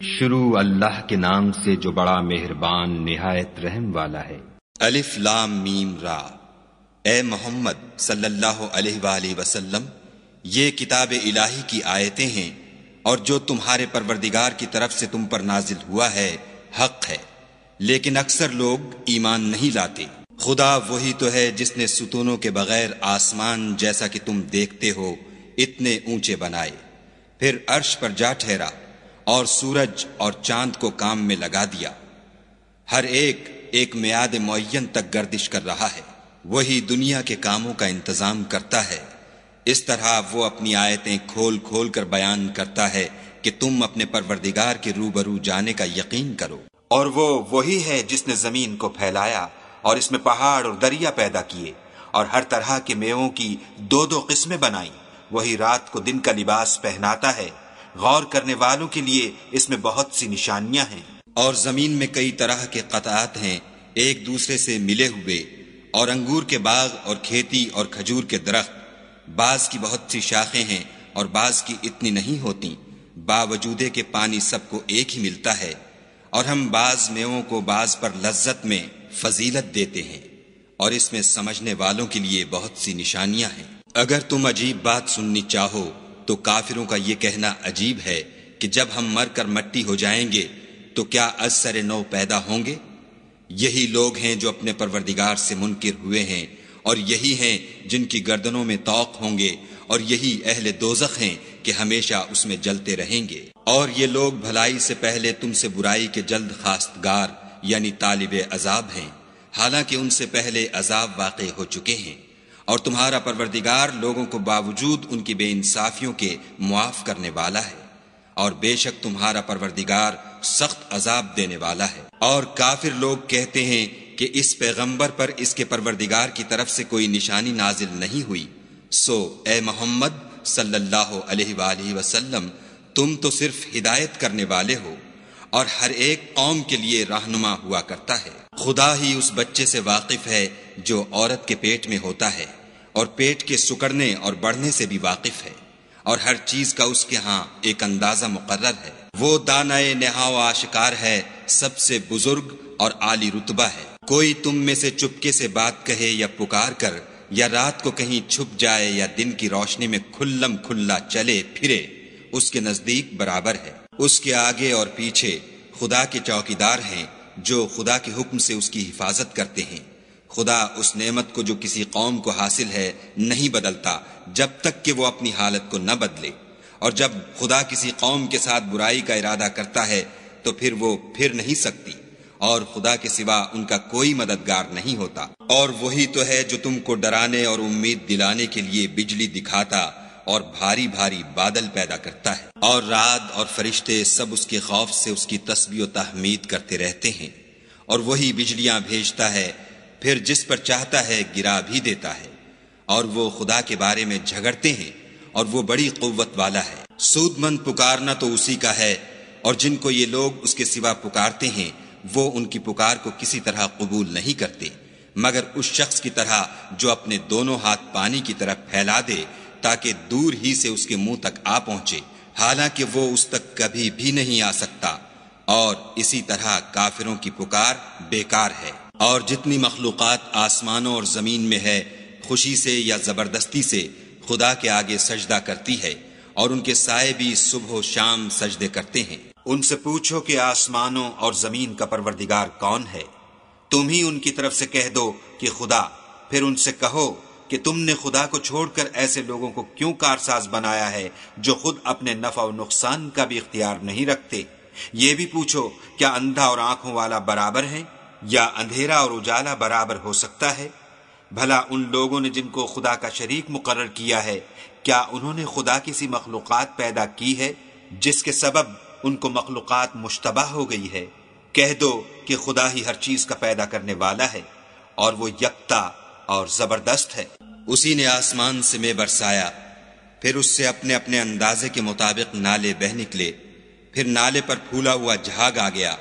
شروع اللہ کے نام سے جو بڑا مہربان نہایت رحم والا ہے۔ الف لام میم را۔ اے محمد صلی اللہ علیہ وآلہ وسلم، یہ کتاب الہی کی آیتیں ہیں اور جو تمہارے پروردگار کی طرف سے تم پر نازل ہوا ہے حق ہے، لیکن اکثر لوگ ایمان نہیں لاتے۔ خدا وہی تو ہے جس نے ستونوں کے بغیر آسمان جیسا کہ تم دیکھتے ہو اتنے اونچے بنائے، پھر عرش پر جا ٹھہرا اور سورج اور چاند کو کام میں لگا دیا، ہر ایک ایک میعاد معین تک گردش کر رہا ہے۔ وہی دنیا کے کاموں کا انتظام کرتا ہے، اس طرح وہ اپنی آیتیں کھول کھول کر بیان کرتا ہے کہ تم اپنے پروردگار کے روبرو جانے کا یقین کرو۔ اور وہ وہی ہے جس نے زمین کو پھیلایا اور اس میں پہاڑ اور دریا پیدا کیے اور ہر طرح کے میووں کی دو دو قسمیں بنائیں۔ وہی رات کو دن کا لباس پہناتا ہے، غور کرنے والوں کے لیے اس میں بہت سی نشانیاں ہیں۔ اور زمین میں کئی طرح کے قطعات ہیں ایک دوسرے سے ملے ہوئے، اور انگور کے باغ اور کھیتی اور کھجور کے درخت، بعض کی بہت سی شاخیں ہیں اور بعض کی اتنی نہیں ہوتی، باوجود کہ پانی سب کو ایک ہی ملتا ہے، اور ہم بعض میووں کو بعض پر لذت میں فضیلت دیتے ہیں، اور اس میں سمجھنے والوں کے لیے بہت سی نشانیاں ہیں۔ اگر تم عجیب بات سننی چاہو تو کافروں کا یہ کہنا عجیب ہے کہ جب ہم مر کر مٹی ہو جائیں گے تو کیا از سر نو پیدا ہوں گے؟ یہی لوگ ہیں جو اپنے پروردگار سے منکر ہوئے ہیں، اور یہی ہیں جن کی گردنوں میں طوق ہوں گے، اور یہی اہل دوزخ ہیں کہ ہمیشہ اس میں جلتے رہیں گے۔ اور یہ لوگ بھلائی سے پہلے تم سے برائی کے جلد خواستگار یعنی طالب عذاب ہیں، حالانکہ ان سے پہلے عذاب واقع ہو چکے ہیں، اور تمہارا پروردگار لوگوں کو باوجود ان کی بے انصافیوں کے معاف کرنے والا ہے، اور بے شک تمہارا پروردگار سخت عذاب دینے والا ہے۔ اور کافر لوگ کہتے ہیں کہ اس پیغمبر پر اس کے پروردگار کی طرف سے کوئی نشانی نازل نہیں ہوئی، سو اے محمد صلی اللہ علیہ وآلہ وسلم، تم تو صرف ہدایت کرنے والے ہو، اور ہر ایک قوم کے لیے رہنما ہوا کرتا ہے۔ خدا ہی اس بچے سے واقف ہے جو عورت کے پیٹ میں ہوتا ہے، اور پیٹ کے سکڑنے اور بڑھنے سے بھی واقف ہے، اور ہر چیز کا اس کے ہاں ایک اندازہ مقرر ہے۔ وہ دانائے نہا و آشکار ہے، سب سے بزرگ اور عالی رتبہ ہے۔ کوئی تم میں سے چپکے سے بات کہے یا پکار کر، یا رات کو کہیں چھپ جائے یا دن کی روشنی میں کھلم کھلا چلے پھرے، اس کے نزدیک برابر ہے۔ اس کے آگے اور پیچھے خدا کے چوکیدار ہیں جو خدا کے حکم سے اس کی حفاظت کرتے ہیں۔ خدا اس نعمت کو جو کسی قوم کو حاصل ہے نہیں بدلتا جب تک کہ وہ اپنی حالت کو نہ بدلے، اور جب خدا کسی قوم کے ساتھ برائی کا ارادہ کرتا ہے تو پھر وہ پھر نہیں سکتی، اور خدا کے سوا ان کا کوئی مددگار نہیں ہوتا۔ اور وہی تو ہے جو تم کو ڈرانے اور امید دلانے کے لیے بجلی دکھاتا اور بھاری بھاری بادل پیدا کرتا ہے، اور رعد اور فرشتے سب اس کے خوف سے اس کی تسبیح و تحمید کرتے رہتے ہیں۔ اور وہی بجلیاں بھیجتا ہے، پھر جس پر چاہتا ہے گرا بھی دیتا ہے، اور وہ خدا کے بارے میں جھگڑتے ہیں، اور وہ بڑی قوت والا ہے۔ سود مند پکارنا تو اسی کا ہے، اور جن کو یہ لوگ اس کے سوا پکارتے ہیں وہ ان کی پکار کو کسی طرح قبول نہیں کرتے، مگر اس شخص کی طرح جو اپنے دونوں ہاتھ پانی کی طرف پھیلا دے تاکہ دور ہی سے اس کے منہ تک آ پہنچے، حالانکہ وہ اس تک کبھی بھی نہیں آ سکتا۔ اور اسی طرح کافروں کی پکار بیکار ہے۔ اور جتنی مخلوقات آسمانوں اور زمین میں ہے، خوشی سے یا زبردستی سے خدا کے آگے سجدہ کرتی ہے، اور ان کے سائے بھی صبح و شام سجدے کرتے ہیں۔ ان سے پوچھو کہ آسمانوں اور زمین کا پروردگار کون ہے؟ تم ہی ان کی طرف سے کہہ دو کہ خدا۔ پھر ان سے کہو کہ تم نے خدا کو چھوڑ کر ایسے لوگوں کو کیوں کارساز بنایا ہے جو خود اپنے نفع و نقصان کا بھی اختیار نہیں رکھتے؟ یہ بھی پوچھو کیا اندھا اور آنکھوں والا برابر ہے، یا اندھیرا اور اجالا برابر ہو سکتا ہے؟ بھلا ان لوگوں نے جن کو خدا کا شریک مقرر کیا ہے، کیا انہوں نے خدا کی سی مخلوقات پیدا کی ہے جس کے سبب ان کو مخلوقات مشتبہ ہو گئی ہے؟ کہہ دو کہ خدا ہی ہر چیز کا پیدا کرنے والا ہے، اور وہ یکتا اور زبردست ہے۔ اسی نے آسمان سے میں برسایا، پھر اس سے اپنے اپنے اندازے کے مطابق نالے بہ نکلے، پھر نالے پر پھولا ہوا جھاگ آ گیا،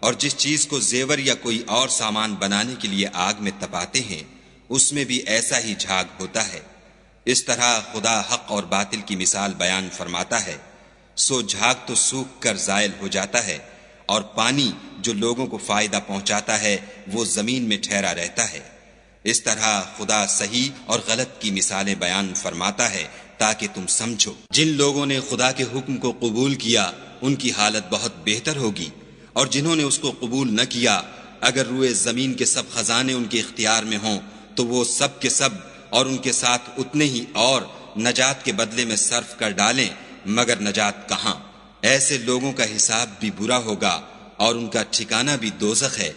اور جس چیز کو زیور یا کوئی اور سامان بنانے کے لیے آگ میں تپاتے ہیں اس میں بھی ایسا ہی جھاگ ہوتا ہے۔ اس طرح خدا حق اور باطل کی مثال بیان فرماتا ہے۔ سو جھاگ تو سوکھ کر زائل ہو جاتا ہے، اور پانی جو لوگوں کو فائدہ پہنچاتا ہے وہ زمین میں ٹھہرا رہتا ہے۔ اس طرح خدا صحیح اور غلط کی مثالیں بیان فرماتا ہے تاکہ تم سمجھو۔ جن لوگوں نے خدا کے حکم کو قبول کیا ان کی حالت بہت بہتر ہوگی، اور جنہوں نے اس کو قبول نہ کیا اگر روئے زمین کے سب خزانے ان کے اختیار میں ہوں تو وہ سب کے سب اور ان کے ساتھ اتنے ہی اور نجات کے بدلے میں صرف کر ڈالیں، مگر نجات کہاں؟ ایسے لوگوں کا حساب بھی برا ہوگا اور ان کا ٹھکانہ بھی دوزخ ہے،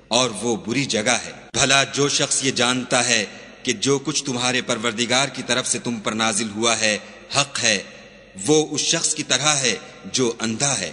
اور وہ بری جگہ ہے۔ بھلا جو شخص یہ جانتا ہے کہ جو کچھ تمہارے پروردگار کی طرف سے تم پر نازل ہوا ہے حق ہے، وہ اس شخص کی طرح ہے جو اندھا ہے،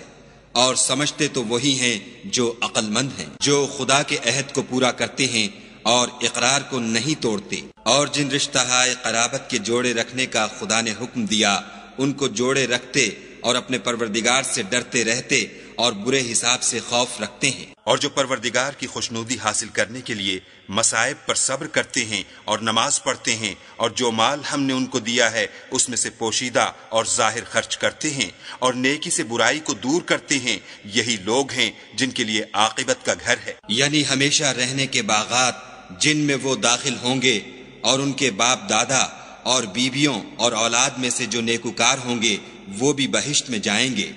اور سمجھتے تو وہی ہیں جو عقل مند ہیں، جو خدا کے عہد کو پورا کرتے ہیں اور اقرار کو نہیں توڑتے، اور جن رشتہ قرابت کے جوڑے رکھنے کا خدا نے حکم دیا ان کو جوڑے رکھتے اور اپنے پروردگار سے ڈرتے رہتے اور برے حساب سے خوف رکھتے ہیں، اور جو پروردگار کی خوشنودی حاصل کرنے کے لیے مصائب پر صبر کرتے ہیں اور نماز پڑھتے ہیں، اور جو مال ہم نے ان کو دیا ہے اس میں سے پوشیدہ اور ظاہر خرچ کرتے ہیں اور نیکی سے برائی کو دور کرتے ہیں، یہی لوگ ہیں جن کے لیے عاقبت کا گھر ہے۔ یعنی ہمیشہ رہنے کے باغات جن میں وہ داخل ہوں گے، اور ان کے باپ دادا اور بیویوں اور اولاد میں سے جو نیکوکار ہوں گے وہ بھی بہشت میں جائیں گے،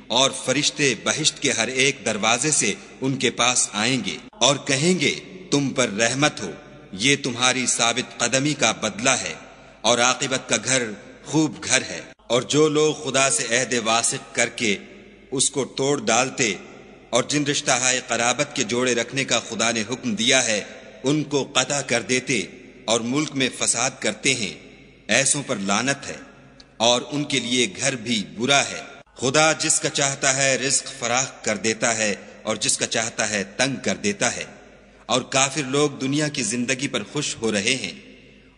اور فرشتے بہشت کے ہر ایک دروازے سے ان کے پاس آئیں گے اور کہیں گے تم پر رحمت ہو، یہ تمہاری ثابت قدمی کا بدلہ ہے، اور عاقبت کا گھر خوب گھر ہے۔ اور جو لوگ خدا سے عہد واثق کر کے اس کو توڑ ڈالتے اور جن رشتہ قرابت کے جوڑے رکھنے کا خدا نے حکم دیا ہے ان کو قطع کر دیتے اور ملک میں فساد کرتے ہیں، ایسوں پر لعنت ہے، اور ان کے لیے گھر بھی برا ہے۔ خدا جس کا چاہتا ہے رزق فراخ کر دیتا ہے اور جس کا چاہتا ہے تنگ کر دیتا ہے، اور کافر لوگ دنیا کی زندگی پر خوش ہو رہے ہیں،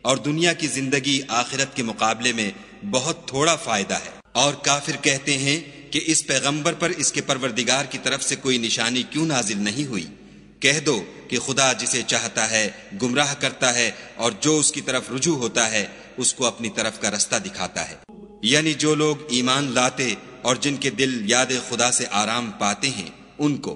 اور دنیا کی زندگی آخرت کے مقابلے میں بہت تھوڑا فائدہ ہے۔ اور کافر کہتے ہیں کہ اس پیغمبر پر اس کے پروردگار کی طرف سے کوئی نشانی کیوں نازل نہیں ہوئی؟ کہہ دو کہ خدا جسے چاہتا ہے گمراہ کرتا ہے، اور جو اس کی طرف رجوع ہوتا ہے اس کو اپنی طرف کا رستہ دکھاتا ہے۔ یعنی جو لوگ ایمان لاتے اور جن کے دل یاد خدا سے آرام پاتے ہیں ان کو،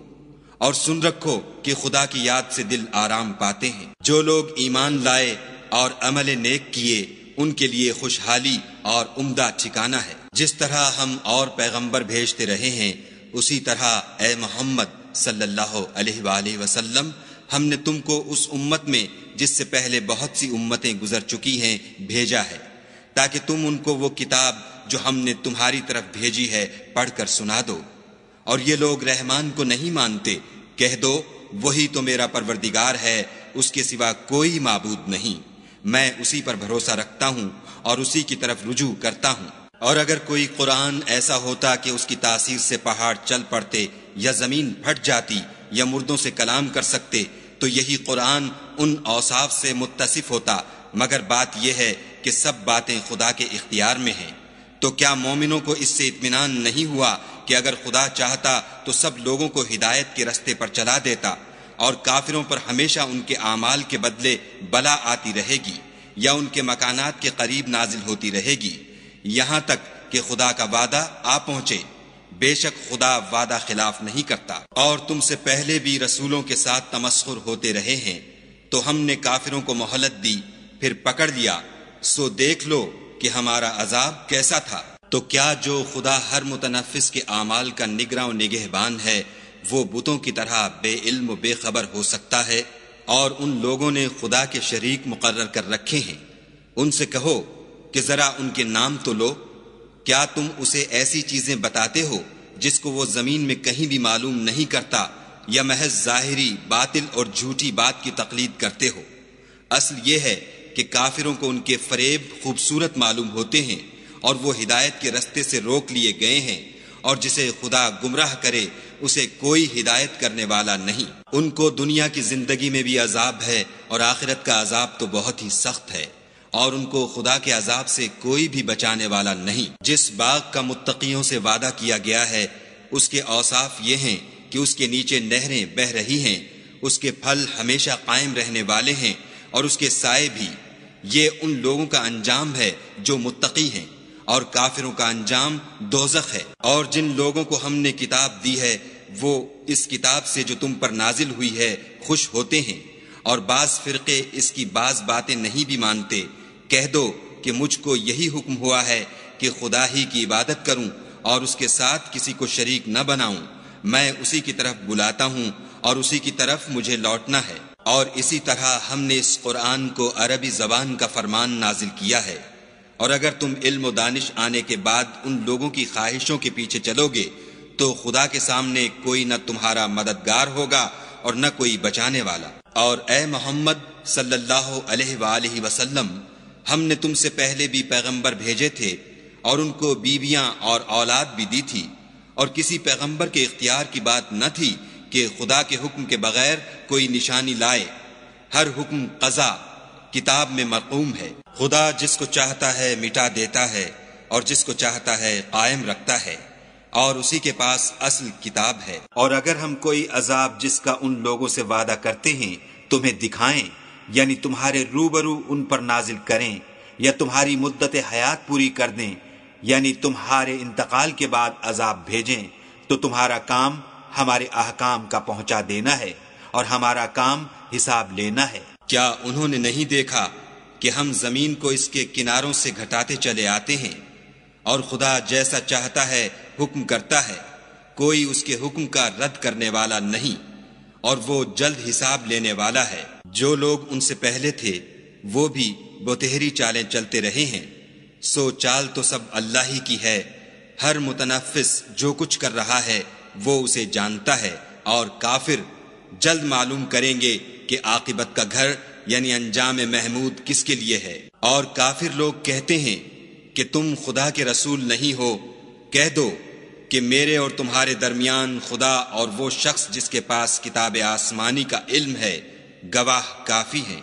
اور سن رکھو کہ خدا کی یاد سے دل آرام پاتے ہیں۔ جو لوگ ایمان لائے اور عمل نیک کیے ان کے لیے خوشحالی اور عمدہ ٹھکانہ ہے۔ جس طرح ہم اور پیغمبر بھیجتے رہے ہیں اسی طرح اے محمد صلی اللہ علیہ وآلہ وسلم ہم نے تم کو اس امت میں جس سے پہلے بہت سی امتیں گزر چکی ہیں بھیجا ہے، تاکہ تم ان کو وہ کتاب جو ہم نے تمہاری طرف بھیجی ہے پڑھ کر سنا دو۔ اور یہ لوگ رحمان کو نہیں مانتے، کہہ دو وہی تو میرا پروردگار ہے، اس کے سوا کوئی معبود نہیں، میں اسی پر بھروسہ رکھتا ہوں اور اسی کی طرف رجوع کرتا ہوں۔ اور اگر کوئی قرآن ایسا ہوتا کہ اس کی تاثیر سے پہاڑ چل پڑتے یا زمین پھٹ جاتی یا مردوں سے کلام کر سکتے تو یہی قرآن ان اوصاف سے متصف ہوتا، مگر بات یہ ہے کہ سب باتیں خدا کے اختیار میں ہیں۔ تو کیا مومنوں کو اس سے اطمینان نہیں ہوا کہ اگر خدا چاہتا تو سب لوگوں کو ہدایت کے رستے پر چلا دیتا، اور کافروں پر ہمیشہ ان کے اعمال کے بدلے بلا آتی رہے گی یا ان کے مکانات کے قریب نازل ہوتی رہے گی، یہاں تک کہ خدا کا وعدہ آ پہنچے۔ بے شک خدا وعدہ خلاف نہیں کرتا۔ اور تم سے پہلے بھی رسولوں کے ساتھ تمسخر ہوتے رہے ہیں، تو ہم نے کافروں کو مہلت دی پھر پکڑ لیا، سو دیکھ لو کہ ہمارا عذاب کیسا تھا۔ تو کیا جو خدا ہر متنفس کے اعمال کا نگراں و نگہبان ہے وہ بتوں کی طرح بے علم و بے خبر ہو سکتا ہے؟ اور ان لوگوں نے خدا کے شریک مقرر کر رکھے ہیں، ان سے کہو کہ ذرا ان کے نام تو لو۔ کیا تم اسے ایسی چیزیں بتاتے ہو جس کو وہ زمین میں کہیں بھی معلوم نہیں کرتا، یا محض ظاہری باطل اور جھوٹی بات کی تقلید کرتے ہو؟ اصل یہ ہے کہ کافروں کو ان کے فریب خوبصورت معلوم ہوتے ہیں، اور وہ ہدایت کے رستے سے روک لیے گئے ہیں، اور جسے خدا گمراہ کرے اسے کوئی ہدایت کرنے والا نہیں۔ ان کو دنیا کی زندگی میں بھی عذاب ہے اور آخرت کا عذاب تو بہت ہی سخت ہے، اور ان کو خدا کے عذاب سے کوئی بھی بچانے والا نہیں۔ جس باغ کا متقیوں سے وعدہ کیا گیا ہے اس کے اوصاف یہ ہیں کہ اس کے نیچے نہریں بہہ رہی ہیں، اس کے پھل ہمیشہ قائم رہنے والے ہیں اور اس کے سائے بھی۔ یہ ان لوگوں کا انجام ہے جو متقی ہیں، اور کافروں کا انجام دوزخ ہے۔ اور جن لوگوں کو ہم نے کتاب دی ہے وہ اس کتاب سے جو تم پر نازل ہوئی ہے خوش ہوتے ہیں، اور بعض فرقے اس کی بعض باتیں نہیں بھی مانتے۔ کہہ دو کہ مجھ کو یہی حکم ہوا ہے کہ خدا ہی کی عبادت کروں اور اس کے ساتھ کسی کو شریک نہ بناؤں۔ میں اسی کی طرف بلاتا ہوں اور اسی کی طرف مجھے لوٹنا ہے۔ اور اسی طرح ہم نے اس قرآن کو عربی زبان کا فرمان نازل کیا ہے، اور اگر تم علم و دانش آنے کے بعد ان لوگوں کی خواہشوں کے پیچھے چلو گے تو خدا کے سامنے کوئی نہ تمہارا مددگار ہوگا اور نہ کوئی بچانے والا۔ اور اے محمد صلی اللہ علیہ وآلہ وسلم، ہم نے تم سے پہلے بھی پیغمبر بھیجے تھے اور ان کو بیویاں اور اولاد بھی دی تھی، اور کسی پیغمبر کے اختیار کی بات نہ تھی کہ خدا کے حکم کے بغیر کوئی نشانی لائے۔ ہر حکم قضا کتاب میں مرقوم ہے۔ خدا جس کو چاہتا ہے مٹا دیتا ہے اور جس کو چاہتا ہے قائم رکھتا ہے، اور اسی کے پاس اصل کتاب ہے۔ اور اگر ہم کوئی عذاب جس کا ان لوگوں سے وعدہ کرتے ہیں تمہیں دکھائیں، یعنی تمہارے روبرو ان پر نازل کریں، یا تمہاری مدت حیات پوری کر دیں، یعنی تمہارے انتقال کے بعد عذاب بھیجیں، تو تمہارا کام ہمارے احکام کا پہنچا دینا ہے اور ہمارا کام حساب لینا ہے۔ کیا انہوں نے نہیں دیکھا کہ ہم زمین کو اس کے کناروں سے گھٹاتے چلے آتے ہیں، اور خدا جیسا چاہتا ہے حکم کرتا ہے، کوئی اس کے حکم کا رد کرنے والا نہیں، اور وہ جلد حساب لینے والا ہے۔ جو لوگ ان سے پہلے تھے وہ بھی بتہری چالیں چلتے رہے ہیں، سو چال تو سب اللہ ہی کی ہے۔ ہر متنفس جو کچھ کر رہا ہے وہ اسے جانتا ہے، اور کافر جلد معلوم کریں گے کہ عاقبت کا گھر یعنی انجام محمود کس کے لیے ہے۔ اور کافر لوگ کہتے ہیں کہ تم خدا کے رسول نہیں ہو۔ کہہ دو کہ میرے اور تمہارے درمیان خدا اور وہ شخص جس کے پاس کتاب آسمانی کا علم ہے گواہ کافی ہیں۔